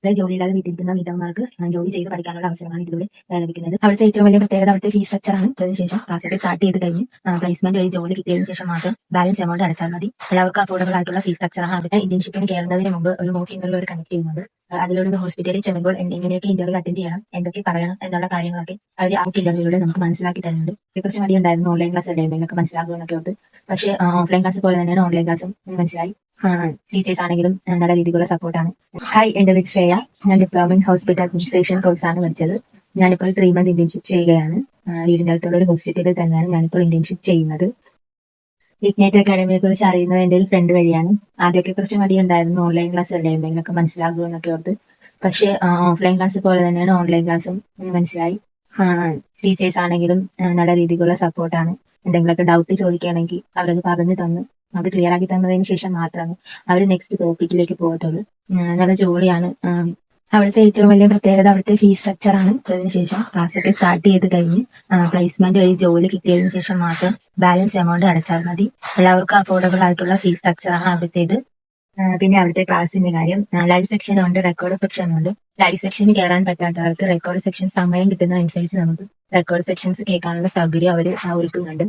അതായത് ജോലിയില്ലാതെ വീട്ടിലിരിക്കുന്ന വീട്ടമ്മമാർക്ക് ജോലി ചെയ്ത് പഠിക്കാനുള്ള അവസരമാണ് ഇതിലൂടെ ലഭിക്കുന്നത്. അവിടുത്തെ ഏറ്റവും വലിയ പ്രത്യേകത അവിടുത്തെ ഫീസ് സ്ട്രക്ചറാണ്. അതിനുശേഷം ക്ലാസ്സൊക്കെ സ്റ്റാർട്ട് ചെയ്ത് കഴിഞ്ഞ് പ്ലേസ്മെന്റ് വഴി ജോലി കിട്ടിയതിനു ശേഷം മാത്രം ബാലൻസ് എമൗണ്ട് അടച്ചാൽ മതി. എല്ലാവർക്കും അഫോർഡബിൾ ആയിട്ടുള്ള ഫീസ് സ്ട്രക്ചറാണ്. അവിടെ ഇന്റേൺഷിപ്പിന് കയറുന്നതിന് മുമ്പ് ഒരു മോക്ക് ഇന്റർവ്യൂ കണക്ട് ചെയ്യുന്നുണ്ട്. അതിലൂടെ ഹോസ്പിറ്റലിൽ ചെല്ലുമ്പോൾ എങ്ങനെയൊക്കെ ഇന്റർവ്യൂ അറ്റൻഡ് ചെയ്യണം, എന്തൊക്കെ പറയണം എന്നുള്ള കാര്യങ്ങളൊക്കെ അവർ ആ ഇന്റർവ്യൂയിലൂടെ നമുക്ക് മനസ്സിലാക്കി തരുന്നുണ്ട്. കുറച്ച് മടി ഉണ്ടായിരുന്നു ഓൺലൈൻ ക്ലാസ് അല്ലേ എന്തെങ്കിലുമൊക്കെ മനസ്സിലാകുമെന്നൊക്കെ ഉണ്ട്. പക്ഷേ ഓഫ്ലൈൻ ക്ലാസ് പോലെ തന്നെയാണ് ഓൺലൈൻ ക്ലാസ്സും മനസ്സിലായി. ടീച്ചേഴ്സ് ആണെങ്കിലും നല്ല രീതിയിലുള്ള സപ്പോർട്ടാണ്. ഹായ്, എന്റെ പേര് ശ്രേയ. ഞാൻ ഡിപ്ലോമ ഇൻ ഹോസ്പിറ്റൽ അഡ്മിനിസ്ട്രേഷൻ കോഴ്സാണ് പഠിച്ചത്. ഞാനിപ്പോൾ 3 മന്ത് ഇന്റേൺഷിപ്പ് ചെയ്യുകയാണ്. വീടിന്റെ അടുത്തുള്ള ഒരു ഹോസ്പിറ്റലിൽ തന്നെയാണ് ഞാനിപ്പോൾ ഇന്റേൺഷിപ്പ് ചെയ്യുന്നത്. ഇഗ്നൈറ്റ് അക്കാഡമിയെ കുറിച്ച് അറിയുന്നത് എന്റെ ഒരു ഫ്രണ്ട് വഴിയാണ്. ആദ്യമൊക്കെ കുറച്ച് മടിയുണ്ടായിരുന്നു, ഓൺലൈൻ ക്ലാസ് അല്ലേ എന്തെങ്കിലുമൊക്കെ മനസ്സിലാകുമെന്നൊക്കെ ഓർത്ത്. പക്ഷേ ഓഫ്ലൈൻ ക്ലാസ് പോലെ തന്നെയാണ് ഓൺലൈൻ ക്ലാസ്സും മനസ്സിലായി. ടീച്ചേഴ്സ് ആണെങ്കിലും നല്ല രീതിയിലുള്ള സപ്പോർട്ടാണ്. എന്തെങ്കിലുമൊക്കെ ഡൗട്ട് ചോദിക്കുകയാണെങ്കിൽ അവരത് പറഞ്ഞു തന്നു അത് ക്ലിയർ ആക്കി തന്നതിന് ശേഷം മാത്രമാണ് അവർ നെക്സ്റ്റ് ടോപ്പിക്കിലേക്ക് പോകത്തുള്ളൂ. നല്ല ജോലിയാണ്. അവിടുത്തെ ഏറ്റവും വലിയ പ്രത്യേകത അവിടുത്തെ ഫീസ് സ്ട്രക്ചറാണ്. അതിനുശേഷം ക്ലാസ്സൊക്കെ സ്റ്റാർട്ട് ചെയ്ത് കഴിഞ്ഞ് പ്ലേസ്മെന്റ് വഴി ജോലി കിട്ടിയതിനു ശേഷം മാത്രം ബാലൻസ് എമൗണ്ട് അടച്ചാൽ മതി. എല്ലാവർക്കും അഫോർഡബിൾ ആയിട്ടുള്ള ഫീസ് സ്ട്രക്ചറാണ് അവിടുത്തേത്. പിന്നെ അവിടുത്തെ ക്ലാസ്സിന്റെ കാര്യം, ലൈവ് സെക്ഷനും ഉണ്ട്, റെക്കോർഡ് സെക്ഷനും ഉണ്ട്. ലൈവ് സെക്ഷന് കയറാൻ പറ്റാത്തവർക്ക് റെക്കോർഡ് സെക്ഷൻ സമയം കിട്ടുന്നതനുസരിച്ച് നമുക്ക് റെക്കോർഡ് സെക്ഷൻസ് കേൾക്കാനുള്ള സൗകര്യം അവർ ഒരുക്കുന്നുണ്ട്.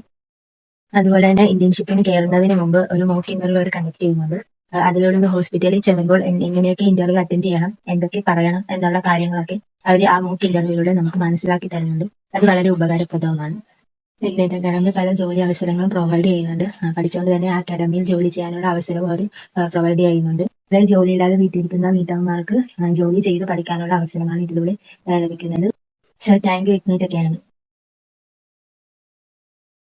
അതുപോലെ തന്നെ ഇന്റേൺഷിപ്പിന് കയറുന്നതിന് മുമ്പ് ഒരു മോക്ക് ഇന്റർവ്യൂ കണ്ടക്ട് ചെയ്യുന്നുണ്ട്. അതിലൂടെ ഹോസ്പിറ്റലിൽ ചെല്ലുമ്പോൾ എങ്ങനെയൊക്കെ ഇന്റർവ്യൂ അറ്റൻഡ് ചെയ്യണം, എന്തൊക്കെ പറയണം എന്നുള്ള കാര്യങ്ങളൊക്കെ അവർ ആ മോക്ക് ഇന്റർവ്യൂയിലൂടെ നമുക്ക് മനസ്സിലാക്കി തരുന്നുണ്ട്. അത് വളരെ ഉപകാരപ്രദവുമാണ്. ഇഗ്നൈറ്റ് അക്കാഡമി പല ജോലി അവസരങ്ങളും പ്രൊവൈഡ് ചെയ്യുന്നുണ്ട്. പഠിച്ചുകൊണ്ട് തന്നെ ആ അക്കാഡമിയിൽ ജോലി ചെയ്യാനുള്ള അവസരവും അവർ പ്രൊവൈഡ് ചെയ്യുന്നുണ്ട്. അതായത് ജോലിയില്ലാതെ വീട്ടിലിരിക്കുന്ന വീട്ടമ്മമാർക്ക് ജോലി ചെയ്ത് പഠിക്കാനുള്ള അവസരമാണ് ഇതിലൂടെ ലഭിക്കുന്നത്. So thank you ignite academy.